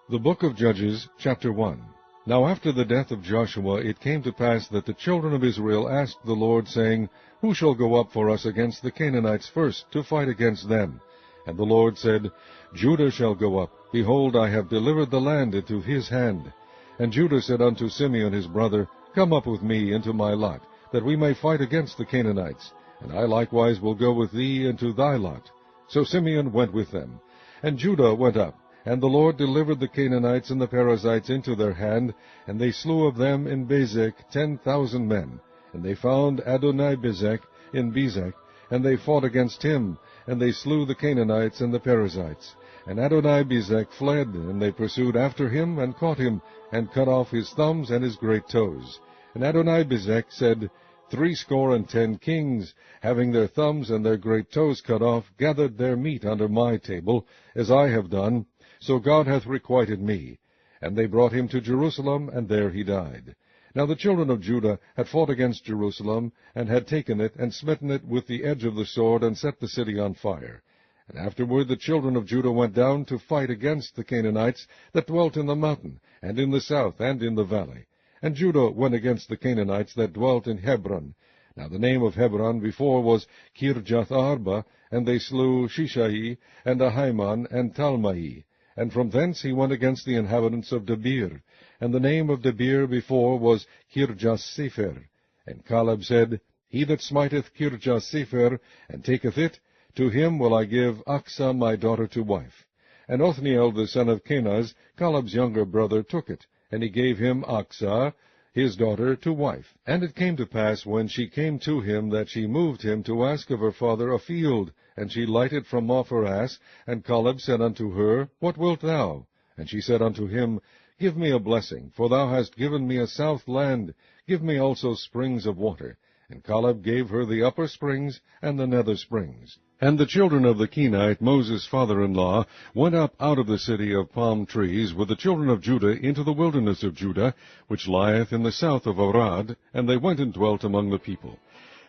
The Book of Judges, chapter 1. Now after the death of Joshua it came to pass that the children of Israel asked the Lord, saying, Who shall go up for us against the Canaanites first, to fight against them? And the Lord said, Judah shall go up. Behold, I have delivered the land into his hand. And Judah said unto Simeon his brother, Come up with me into my lot, that we may fight against the Canaanites. And I likewise will go with thee into thy lot. So Simeon went with them. And Judah went up. And the Lord delivered the Canaanites and the Perizzites into their hand, and they slew of them in Bezek 10,000 men. And they found Adonai-Bezek in Bezek, and they fought against him, and they slew the Canaanites and the Perizzites. And Adonai-Bezek fled, and they pursued after him, and caught him, and cut off his thumbs and his great toes. And Adonai-Bezek said, 70 kings, having their thumbs and their great toes cut off, gathered their meat under my table, as I have done. So God hath requited me. And they brought him to Jerusalem, and there he died. Now the children of Judah had fought against Jerusalem, and had taken it, and smitten it with the edge of the sword, and set the city on fire. And afterward the children of Judah went down to fight against the Canaanites that dwelt in the mountain, and in the south, and in the valley. And Judah went against the Canaanites that dwelt in Hebron. Now the name of Hebron before was Kirjath-arba, and they slew Shishai, and Ahiman, and Talmai. And from thence he went against the inhabitants of Debir. And the name of Debir before was Kirjath-sepher. And Caleb said, He that smiteth Kirjath-sepher, and taketh it, to him will I give Achsah my daughter to wife. And Othniel the son of Kenaz, Caleb's younger brother, took it, and he gave him Achsah his daughter to wife. And it came to pass, when she came to him, that she moved him to ask of her father a field. And she lighted from off her ass, and Caleb said unto her, What wilt thou? And she said unto him, Give me a blessing, for thou hast given me a south land. Give me also springs of water. And Caleb gave her the upper springs and the nether springs. And the children of the Kenite, Moses' father-in-law, went up out of the city of palm trees with the children of Judah into the wilderness of Judah, which lieth in the south of Arad, and they went and dwelt among the people.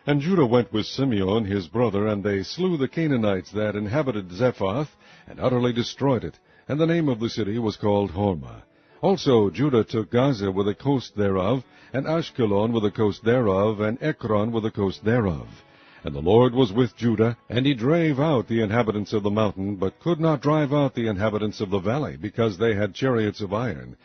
And Judah went with Simeon his brother, and they slew the Canaanites that inhabited Zephath, and utterly destroyed it, and the name of the city was called Hormah. Also Judah took Gaza with the coast thereof, and Ashkelon with the coast thereof, and Ekron with the coast thereof. And the Lord was with Judah, and he drave out the inhabitants of the mountain, but could not drive out the inhabitants of the valley, because they had chariots of iron.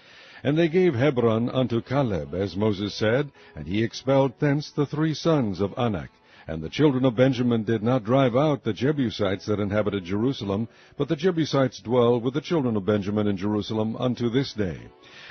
And they gave Hebron unto Caleb, as Moses said, and he expelled thence the 3 sons of Anak. And the children of Benjamin did not drive out the Jebusites that inhabited Jerusalem, but the Jebusites dwell with the children of Benjamin in Jerusalem unto this day.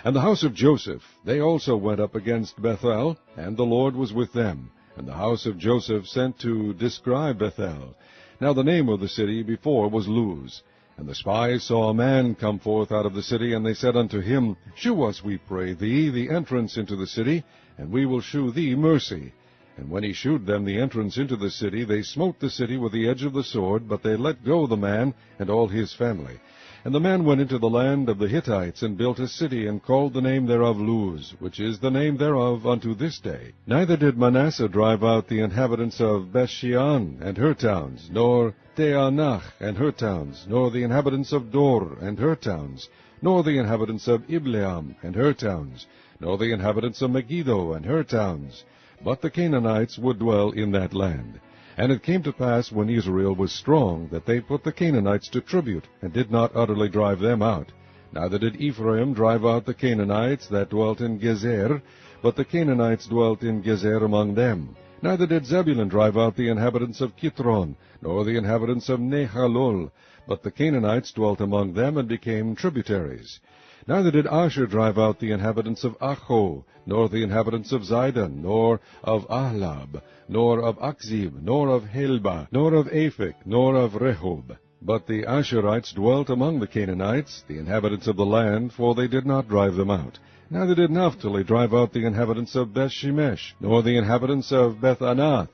And the house of Joseph, they also went up against Bethel, and the Lord was with them. And the house of Joseph sent to describe Bethel. Now the name of the city before was Luz. And the spies saw a man come forth out of the city, and they said unto him, Shew us, we pray thee, the entrance into the city, and we will shew thee mercy. And when he shewed them the entrance into the city, they smote the city with the edge of the sword, but they let go the man and all his family. And the man went into the land of the Hittites, and built a city, and called the name thereof Luz, which is the name thereof unto this day. Neither did Manasseh drive out the inhabitants of Bethshean and her towns, nor Teanach and her towns, nor the inhabitants of Dor and her towns, nor the inhabitants of Ibleam and her towns, nor the inhabitants of Megiddo and her towns. But the Canaanites would dwell in that land. And it came to pass, when Israel was strong, that they put the Canaanites to tribute, and did not utterly drive them out. Neither did Ephraim drive out the Canaanites that dwelt in Gezer, but the Canaanites dwelt in Gezer among them. Neither did Zebulun drive out the inhabitants of Kitron, nor the inhabitants of Nehalol, but the Canaanites dwelt among them, and became tributaries. Neither did Asher drive out the inhabitants of Acho, nor the inhabitants of Zidon, nor of Ahlab, nor of Akzib, nor of Helba, nor of Aphek, nor of Rehob. But the Asherites dwelt among the Canaanites, the inhabitants of the land, for they did not drive them out. Neither did Naphtali drive out the inhabitants of Bethshemesh, nor the inhabitants of Bethanath.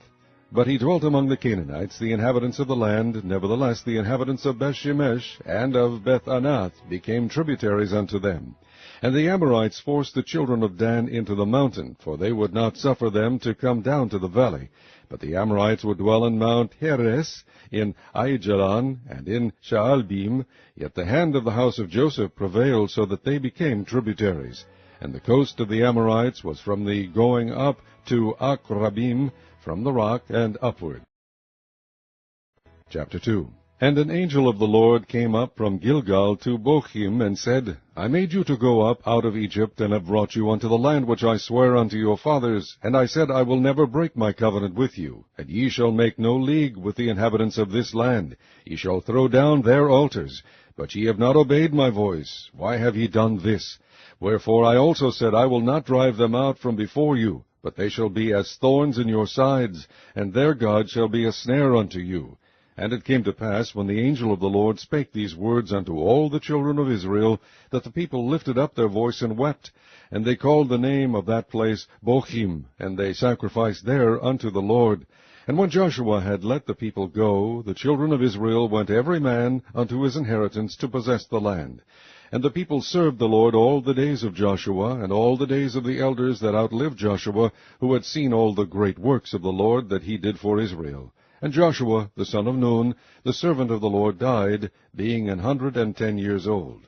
But he dwelt among the Canaanites, the inhabitants of the land. Nevertheless the inhabitants of Bethshemesh and of Bethanath became tributaries unto them. And the Amorites forced the children of Dan into the mountain, for they would not suffer them to come down to the valley. But the Amorites would dwell in Mount Heres, in Aijalon, and in Shaalbim. Yet the hand of the house of Joseph prevailed, so that they became tributaries. And the coast of the Amorites was from the going up to Akrabim, from the rock and upward. Chapter 2. And an angel of the Lord came up from Gilgal to Bochim, and said, I made you to go up out of Egypt, and have brought you unto the land which I sware unto your fathers. And I said, I will never break my covenant with you, and ye shall make no league with the inhabitants of this land. Ye shall throw down their altars. But ye have not obeyed my voice. Why have ye done this? Wherefore I also said, I will not drive them out from before you, but they shall be as thorns in your sides, and their God shall be a snare unto you. And it came to pass, when the angel of the Lord spake these words unto all the children of Israel, that the people lifted up their voice and wept. And they called the name of that place Bochim, and they sacrificed there unto the Lord. And when Joshua had let the people go, the children of Israel went every man unto his inheritance to possess the land. And the people served the Lord all the days of Joshua, and all the days of the elders that outlived Joshua, who had seen all the great works of the Lord that he did for Israel. And Joshua, the son of Nun, the servant of the Lord, died, being 110 years old.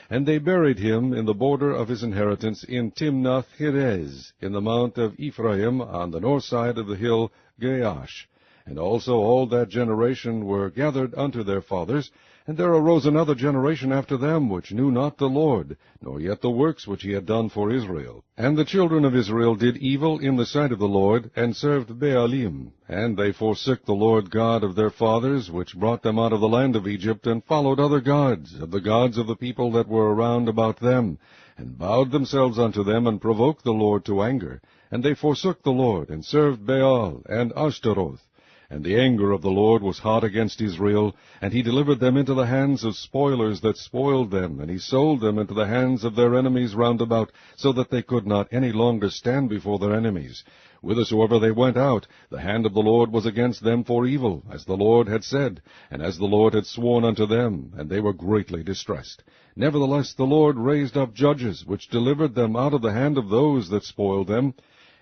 And they buried him in the border of his inheritance in Timnath-Heres, in the mount of Ephraim, on the north side of the hill Gaash. And also all that generation were gathered unto their fathers. And there arose another generation after them, which knew not the Lord, nor yet the works which he had done for Israel. And the children of Israel did evil in the sight of the Lord, and served Baalim. And they forsook the Lord God of their fathers, which brought them out of the land of Egypt, and followed other gods, of the gods of the people that were around about them, and bowed themselves unto them, and provoked the Lord to anger. And they forsook the Lord, and served Baal and Ashtaroth. And the anger of the Lord was hot against Israel, and he delivered them into the hands of spoilers that spoiled them, and he sold them into the hands of their enemies round about, so that they could not any longer stand before their enemies. Whithersoever they went out, the hand of the Lord was against them for evil, as the Lord had said, and as the Lord had sworn unto them, and they were greatly distressed. Nevertheless the Lord raised up judges, which delivered them out of the hand of those that spoiled them.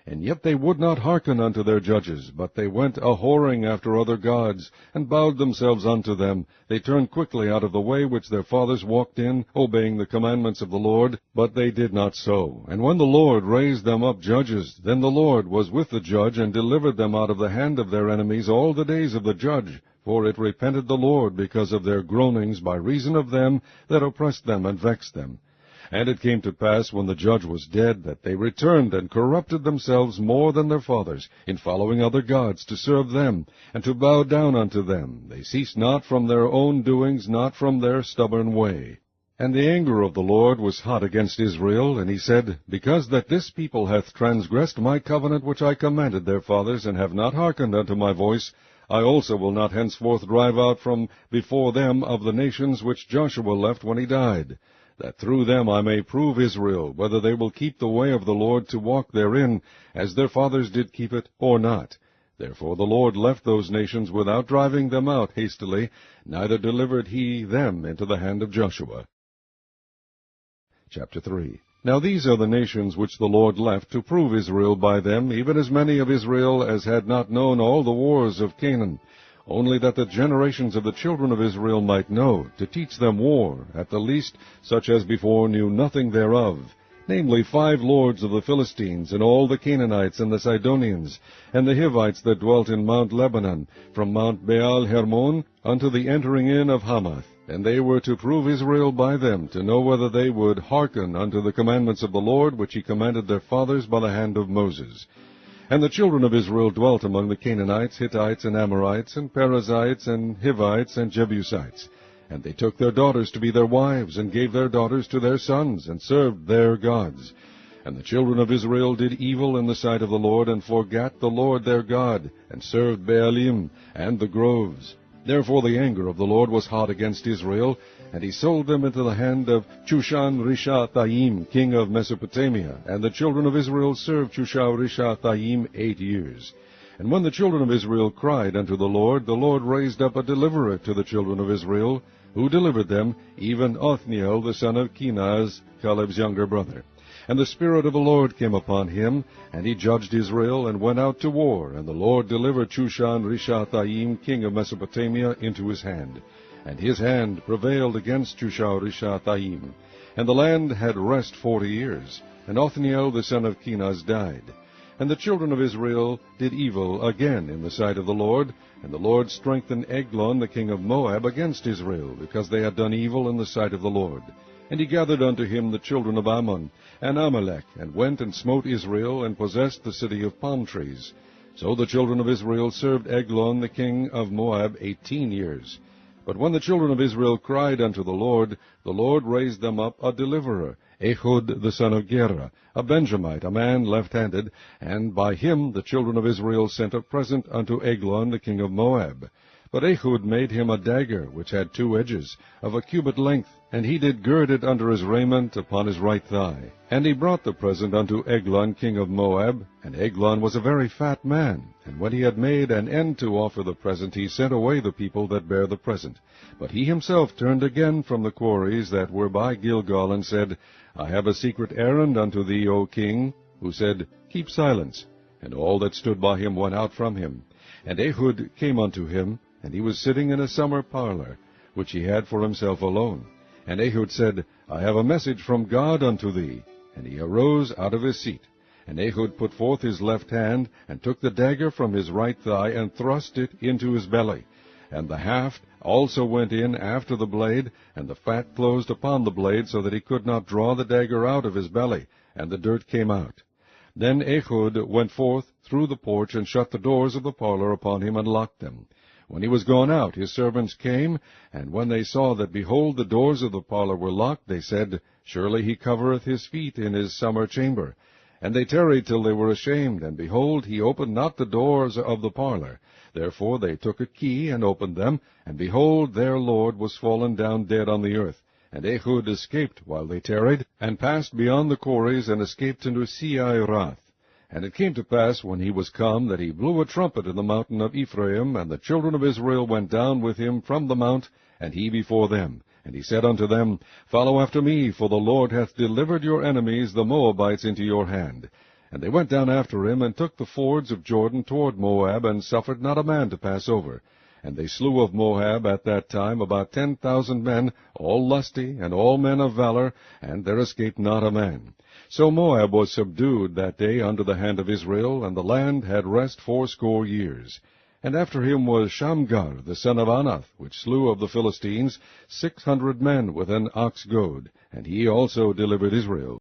And yet they would not hearken unto their judges, but they went a-whoring after other gods, and bowed themselves unto them. They turned quickly out of the way which their fathers walked in, obeying the commandments of the Lord, but they did not so. And when the Lord raised them up judges, then the Lord was with the judge, and delivered them out of the hand of their enemies all the days of the judge. For it repented the Lord because of their groanings by reason of them that oppressed them and vexed them. And it came to pass, when the judge was dead, that they returned and corrupted themselves more than their fathers, in following other gods, to serve them, and to bow down unto them. They ceased not from their own doings, not from their stubborn way. And the anger of the Lord was hot against Israel, and he said, Because that this people hath transgressed my covenant which I commanded their fathers, and have not hearkened unto my voice, I also will not henceforth drive out from before them of the nations which Joshua left when he died, that through them I may prove Israel, whether they will keep the way of the Lord to walk therein, as their fathers did keep it, or not. Therefore the Lord left those nations without driving them out hastily, neither delivered he them into the hand of Joshua. Chapter 3. Now these are the nations which the Lord left to prove Israel by them, even as many of Israel as had not known all the wars of Canaan, only that the generations of the children of Israel might know, to teach them war, at the least such as before knew nothing thereof, namely 5 lords of the Philistines, and all the Canaanites, and the Sidonians, and the Hivites that dwelt in Mount Lebanon, from Mount Baal Hermon unto the entering in of Hamath. And they were to prove Israel by them, to know whether they would hearken unto the commandments of the Lord, which he commanded their fathers by the hand of Moses. And the children of Israel dwelt among the Canaanites, Hittites, and Amorites, and Perizzites, and Hivites, and Jebusites. And they took their daughters to be their wives, and gave their daughters to their sons, and served their gods. And the children of Israel did evil in the sight of the Lord, and forgat the Lord their God, and served Baalim and the groves. Therefore the anger of the Lord was hot against Israel, and he sold them into the hand of Chushan-Rishathaim, king of Mesopotamia. And the children of Israel served Chushan-Rishathaim 8 years. And when the children of Israel cried unto the Lord raised up a deliverer to the children of Israel, who delivered them, even Othniel the son of Kenaz, Caleb's younger brother. And the Spirit of the Lord came upon him, and he judged Israel, and went out to war. And the Lord delivered Chushan-Rishathaim, king of Mesopotamia, into his hand. And his hand prevailed against Chushan-Rishathaim. And the land had rest 40 years. And Othniel the son of Kenaz died. And the children of Israel did evil again in the sight of the Lord. And the Lord strengthened Eglon the king of Moab against Israel, because they had done evil in the sight of the Lord. And he gathered unto him the children of Ammon and Amalek, and went and smote Israel, and possessed the city of palm trees. So the children of Israel served Eglon the king of Moab 18 years. But when the children of Israel cried unto the Lord raised them up a deliverer, Ehud the son of Gera, a Benjamite, a man left-handed, and by him the children of Israel sent a present unto Eglon the king of Moab. But Ehud made him a dagger, which had 2 edges, of a cubit length, and he did gird it under his raiment upon his right thigh. And he brought the present unto Eglon king of Moab, and Eglon was a very fat man. And when he had made an end to offer the present, he sent away the people that bare the present. But he himself turned again from the quarries that were by Gilgal, and said, I have a secret errand unto thee, O king. Who said, Keep silence. And all that stood by him went out from him. And Ehud came unto him, and he was sitting in a summer parlor, which he had for himself alone. And Ehud said, I have a message from God unto thee. And he arose out of his seat. And Ehud put forth his left hand, and took the dagger from his right thigh, and thrust it into his belly. And the haft also went in after the blade, and the fat closed upon the blade, so that he could not draw the dagger out of his belly, and the dirt came out. Then Ehud went forth through the porch, and shut the doors of the parlor upon him, and locked them. When he was gone out, his servants came, and when they saw that, behold, the doors of the parlor were locked, they said, Surely he covereth his feet in his summer chamber. And they tarried till they were ashamed, and behold, he opened not the doors of the parlor. Therefore they took a key, and opened them, and behold, their lord was fallen down dead on the earth. And Ehud escaped while they tarried, and passed beyond the quarries, and escaped into Seirath. And it came to pass, when he was come, that he blew a trumpet in the mountain of Ephraim, and the children of Israel went down with him from the mount, and he before them. And he said unto them, Follow after me, for the Lord hath delivered your enemies, the Moabites, into your hand. And they went down after him, and took the fords of Jordan toward Moab, and suffered not a man to pass over. And they slew of Moab at that time about 10,000 men, all lusty, and all men of valor, and there escaped not a man. So Moab was subdued that day under the hand of Israel, and the land had rest 80 years. And after him was Shamgar the son of Anath, which slew of the Philistines 600 men with an ox goad, and he also delivered Israel.